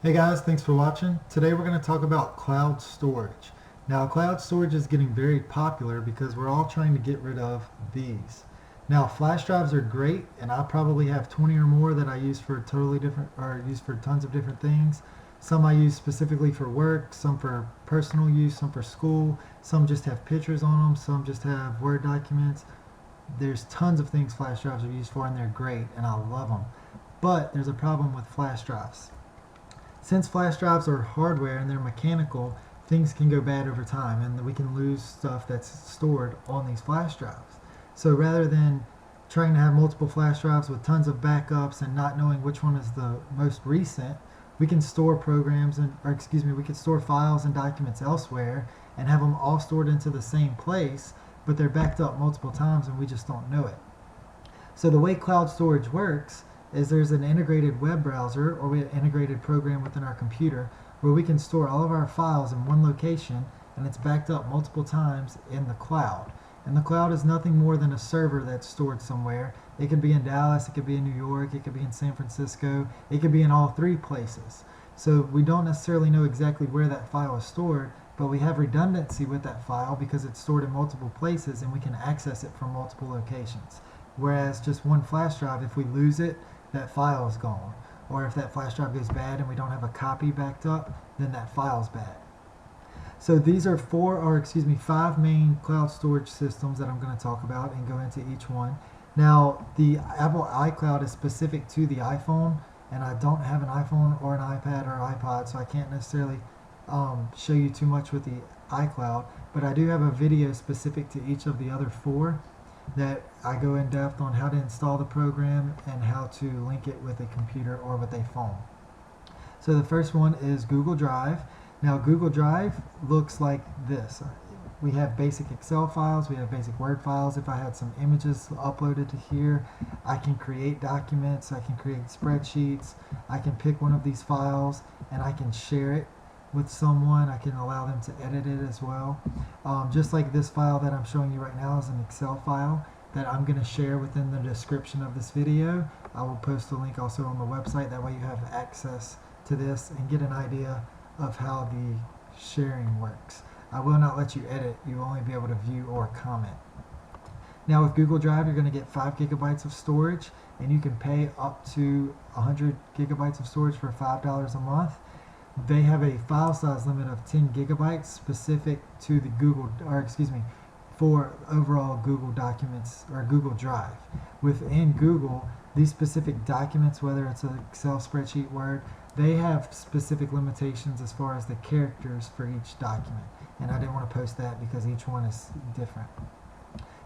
Hey guys, thanks for watching. Today we're going to talk about cloud storage. Now, cloud storage is getting very popular because we're all trying to get rid of these. Now, flash drives are great, and I probably have 20 or more that I use for totally different, or use for tons of different things. Some I use specifically for work, some for personal use, some for school, some just have pictures on them, some just have Word documents. There's tons of things flash drives are used for, and they're great, and I love them. But there's a problem with flash drives. Since flash drives are hardware and they're mechanical, things can go bad over time and we can lose stuff that's stored on these flash drives. So rather than trying to have multiple flash drives with tons of backups and not knowing which one is the most recent, we can store we can store files and documents elsewhere and have them all stored into the same place, but they're backed up multiple times and we just don't know it. So the way cloud storage works is there's an integrated web browser or an integrated program within our computer where we can store all of our files in one location, and it's backed up multiple times in the cloud. And the cloud is nothing more than a server that's stored somewhere. It could be in Dallas, it could be in New York, it could be in San Francisco, it could be in all three places. So we don't necessarily know exactly where that file is stored, but we have redundancy with that file because it's stored in multiple places and we can access it from multiple locations. Whereas just one flash drive, if we lose it, that file is gone. Or if that flash drive goes bad and we don't have a copy backed up, then that file's bad. So these are five main cloud storage systems that I'm going to talk about and go into each one. Now, the Apple iCloud is specific to the iPhone, and I don't have an iPhone or an iPad or iPod, so I can't necessarily show you too much with the iCloud, but I do have a video specific to each of the other four that I go in depth on how to install the program and how to link it with a computer or with a phone. So the first one is Google Drive. Now Google Drive looks like this. We have basic Excel files, we have basic Word files. If I had some images uploaded to here, I can create documents, I can create spreadsheets, I can pick one of these files and I can share it with someone. I can allow them to edit it as well. Just like this file that I'm showing you right now is an Excel file that I'm going to share within the description of this video. I will post a link also on the website. That way you have access to this and get an idea of how the sharing works. I will not let you edit. You will only be able to view or comment. Now with Google Drive, you're going to get 5 gigabytes of storage, and you can pay up to 100 gigabytes of storage for $5 a month. They have a file size limit of 10 gigabytes specific to the for overall Google documents or Google Drive. Within Google, these specific documents, whether it's an Excel spreadsheet, Word, they have specific limitations as far as the characters for each document. And I didn't want to post that because each one is different.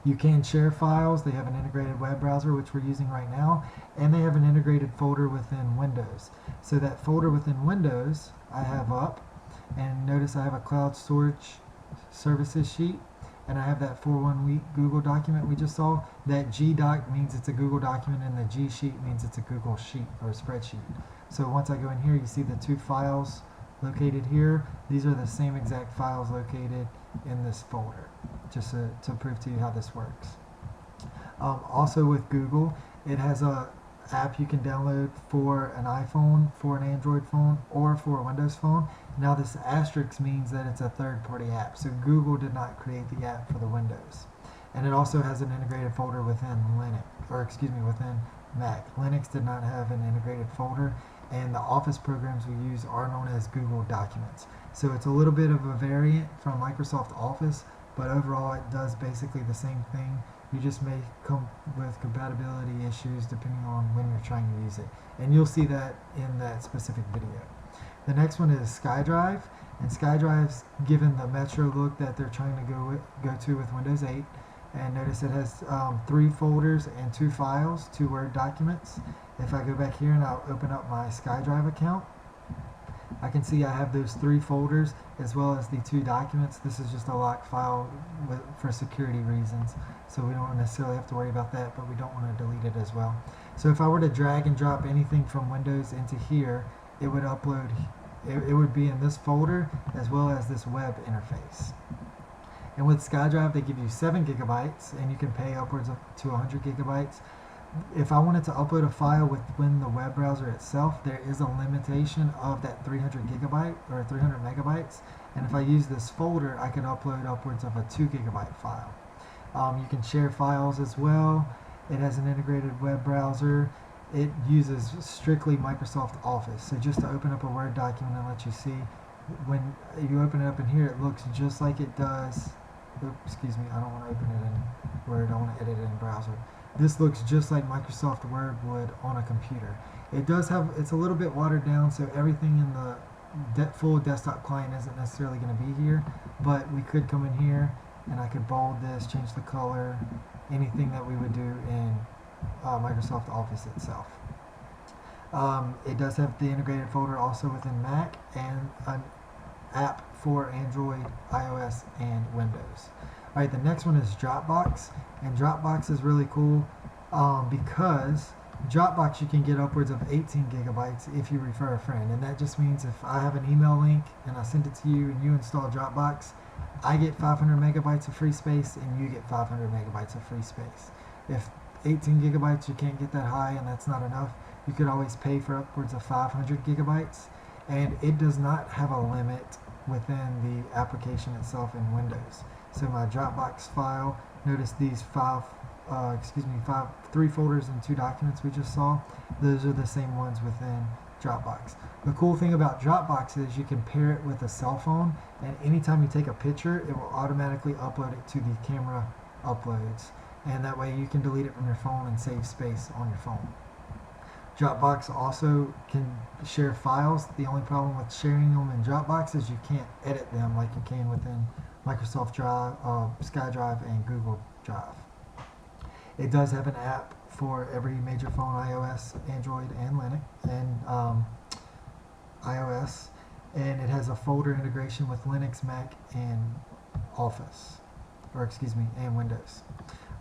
You can share files. They have an integrated web browser, which we're using right now, and they have an integrated folder within Windows. So that folder within Windows I have up, and notice I have a cloud storage services sheet, and I have that 4-1-week Google document we just saw. That G doc means it's a Google document, and the G sheet means it's a Google sheet or spreadsheet. So once I go in here, you see the two files located here. These are the same exact files located in this folder, just to prove to you how this works. Also with Google, it has a app you can download for an iPhone, for an Android phone, or for a Windows phone. Now this asterisk means that it's a third-party app, so Google did not create the app for the Windows. And it also has an integrated folder within within Mac. Linux did not have an integrated folder, and the Office programs we use are known as Google Documents. So it's a little bit of a variant from Microsoft Office, but overall it does basically the same thing. You just may come with compatibility issues depending on when you're trying to use it. And you'll see that in that specific video. The next one is Skydrive, and Skydrive's given the Metro look that they're trying to go to with Windows 8. And notice it has 3 folders and 2 files, 2 Word documents. If I go back here and I'll open up my Skydrive account, I can see I have those 3 folders as well as the 2 documents. This is just a locked file for security reasons, so we don't necessarily have to worry about that, but we don't want to delete it as well. So if I were to drag and drop anything from Windows into here, it would upload, it would be in this folder as well as this web interface. And with Skydrive, they give you 7 gigabytes, and you can pay upwards to 100 gigabytes. if I wanted to upload a file within the web browser itself, there is a limitation of that 300 gigabyte or 300 megabytes. And if I use this folder, I can upload upwards of a 2 gigabyte file. You can share files as well. It has an integrated web browser. It uses strictly Microsoft Office. So just to open up a Word document and let you see, when you open it up in here, it looks just like it does. Oops, excuse me, I don't want to open it in Word. I want to edit it in browser. This looks just like Microsoft Word would on a computer. It does have, it's a little bit watered down, so everything in the full desktop client isn't necessarily going to be here, but we could come in here and I could bold this, change the color, anything that we would do in Microsoft Office itself. It does have the integrated folder also within Mac and an app for Android, iOS, and Windows. Alright, the next one is Dropbox, and Dropbox is really cool because Dropbox you can get upwards of 18 gigabytes if you refer a friend, and that just means if I have an email link and I send it to you and you install Dropbox, I get 500 megabytes of free space and you get 500 megabytes of free space. If 18 gigabytes you can't get that high and that's not enough, you could always pay for upwards of 500 gigabytes, and it does not have a limit within the application itself in Windows. So my Dropbox file, notice these three folders and 2 documents we just saw, those are the same ones within Dropbox. The cool thing about Dropbox is you can pair it with a cell phone, and anytime you take a picture, it will automatically upload it to the camera uploads, and that way you can delete it from your phone and save space on your phone. Dropbox also can share files. The only problem with sharing them in Dropbox is you can't edit them like you can within Microsoft Drive, Skydrive, and Google Drive. It does have an app for every major phone, iOS, Android, and Linux, and iOS, and it has a folder integration with Linux, Mac, and Office, and Windows.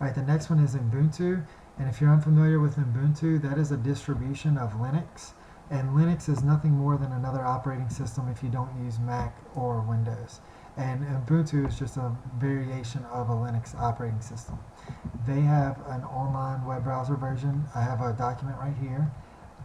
Alright, the next one is Ubuntu, and if you're unfamiliar with Ubuntu, that is a distribution of Linux, and Linux is nothing more than another operating system if you don't use Mac or Windows. And Ubuntu is just a variation of a Linux operating system. They have an online web browser version. I have a document right here.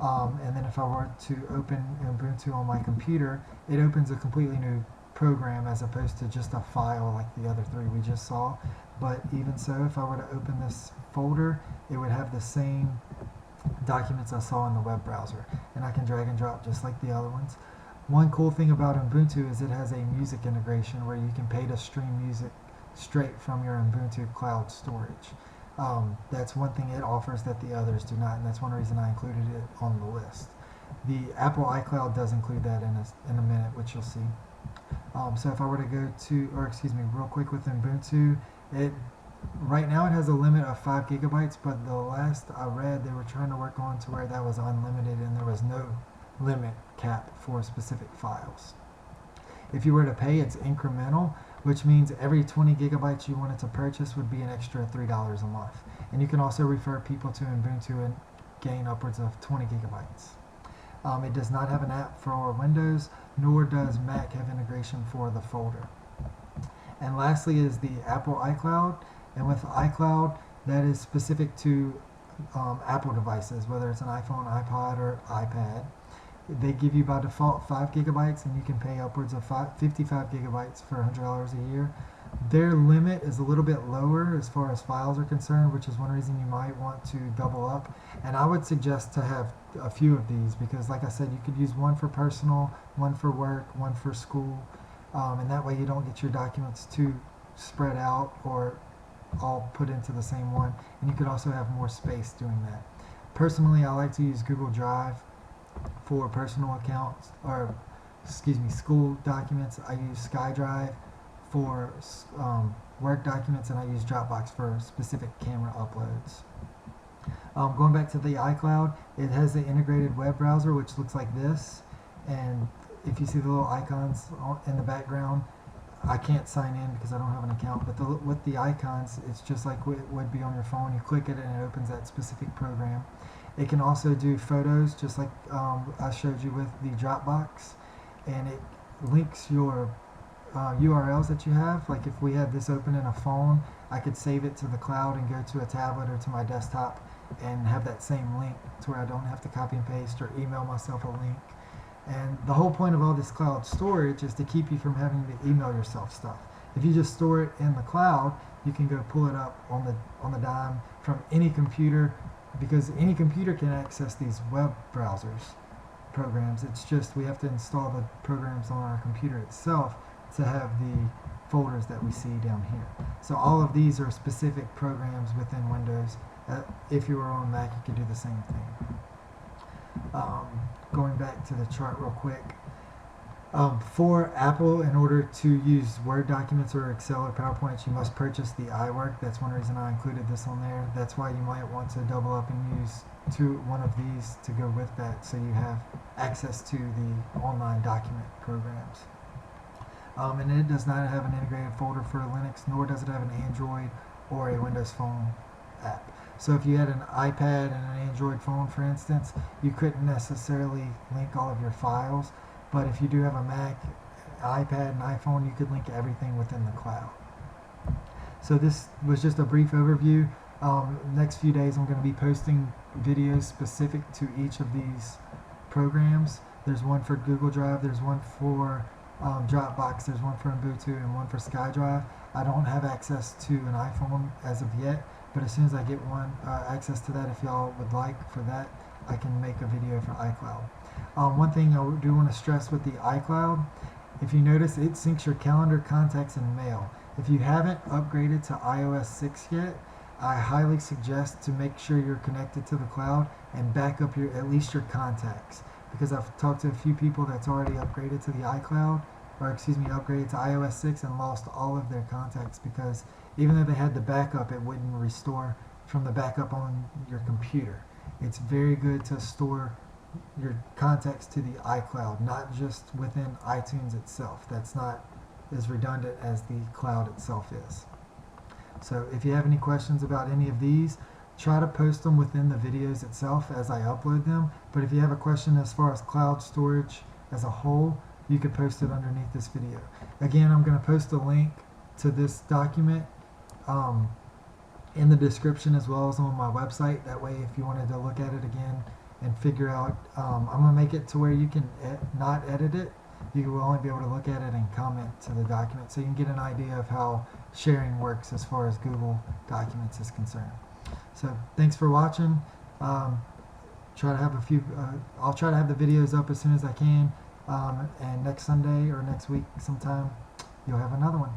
And then if I were to open Ubuntu on my computer, it opens a completely new program as opposed to just a file like the other 3 we just saw. But even so, if I were to open this folder, it would have the same documents I saw in the web browser. And I can drag and drop just like the other ones. One cool thing about Ubuntu is it has a music integration where you can pay to stream music straight from your Ubuntu cloud storage. That's one thing it offers that the others do not, and that's one reason I included it on the list. The Apple iCloud does include that in a minute, which you'll see. So if I were to go to, real quick with Ubuntu, right now it has a limit of 5 gigabytes, but the last I read they were trying to work on to where that was unlimited and there was no limit cap for specific files. If you were to pay, it's incremental, which means every 20 gigabytes you wanted to purchase would be an extra $3 a month. And you can also refer people to Ubuntu and gain upwards of 20 gigabytes. It does not have an app for Windows, nor does Mac have integration for the folder. And lastly is the Apple iCloud, and with iCloud, that is specific to Apple devices, whether it's an iPhone, iPod, or iPad. They give you by default 5 gigabytes, and you can pay upwards of 55 gigabytes for $100 a year. Their limit is a little bit lower as far as files are concerned, which is one reason you might want to double up. And I would suggest to have a few of these because, like I said, you could use one for personal, one for work, one for school, and that way you don't get your documents too spread out or all put into the same one. And you could also have more space doing that. Personally, I like to use Google Drive for personal accounts, or school documents. I use Skydrive for work documents, and I use Dropbox for specific camera uploads. Going back to the iCloud, it has the integrated web browser, which looks like this, and if you see the little icons in the background, I can't sign in because I don't have an account, but with the icons, it's just like it would be on your phone. You click it and it opens that specific program. It can also do photos, just like I showed you with the Dropbox, and it links your URLs that you have. Like if we had this open in a phone, I could save it to the cloud and go to a tablet or to my desktop and have that same link to where I don't have to copy and paste or email myself a link. And the whole point of all this cloud storage is to keep you from having to email yourself stuff. If you just store it in the cloud, you can go pull it up on the dime from any computer, because any computer can access these web browsers programs. It's just we have to install the programs on our computer itself to have the folders that we see down here. So all of these are specific programs within Windows. If you were on Mac, you could do the same thing. Going back to the chart real quick. For Apple, in order to use Word documents or Excel or PowerPoint, you must purchase the iWork. That's one reason I included this on there. That's why you might want to double up and use one of these to go with that, so you have access to the online document programs. And it does not have an integrated folder for Linux, nor does it have an Android or a Windows Phone app. So if you had an iPad and an Android phone, for instance, you couldn't necessarily link all of your files. But if you do have a Mac, iPad, and iPhone, you could link everything within the cloud. So this was just a brief overview. Next few days I'm going to be posting videos specific to each of these programs. There's one for Google Drive, there's one for Dropbox, there's one for Ubuntu, and one for Skydrive. I don't have access to an iPhone as of yet, but as soon as I get access to that, if y'all would like for that, I can make a video for iCloud. One thing I do want to stress with the iCloud, if you notice, it syncs your calendar, contacts, and mail. If you haven't upgraded to iOS 6 yet, I highly suggest to make sure you're connected to the cloud and back up at least your contacts, because I've talked to a few people that's already upgraded to the iCloud, or upgraded to iOS 6 and lost all of their contacts, because even though they had the backup, it wouldn't restore from the backup on your computer. It's very good to store your contacts to the iCloud, not just within iTunes itself. That's not as redundant as the cloud itself is. So if you have any questions about any of these, try to post them within the videos itself as I upload them. But if you have a question as far as cloud storage as a whole, you could post it underneath this video. Again, I'm going to post a link to this document in the description as well as on my website. That way, if you wanted to look at it again and figure out, I'm going to make it to where you can not edit it. You will only be able to look at it and comment to the document, so you can get an idea of how sharing works as far as Google Documents is concerned. So thanks for watching. I'll try to have the videos up as soon as I can, and next Sunday or next week sometime you'll have another one.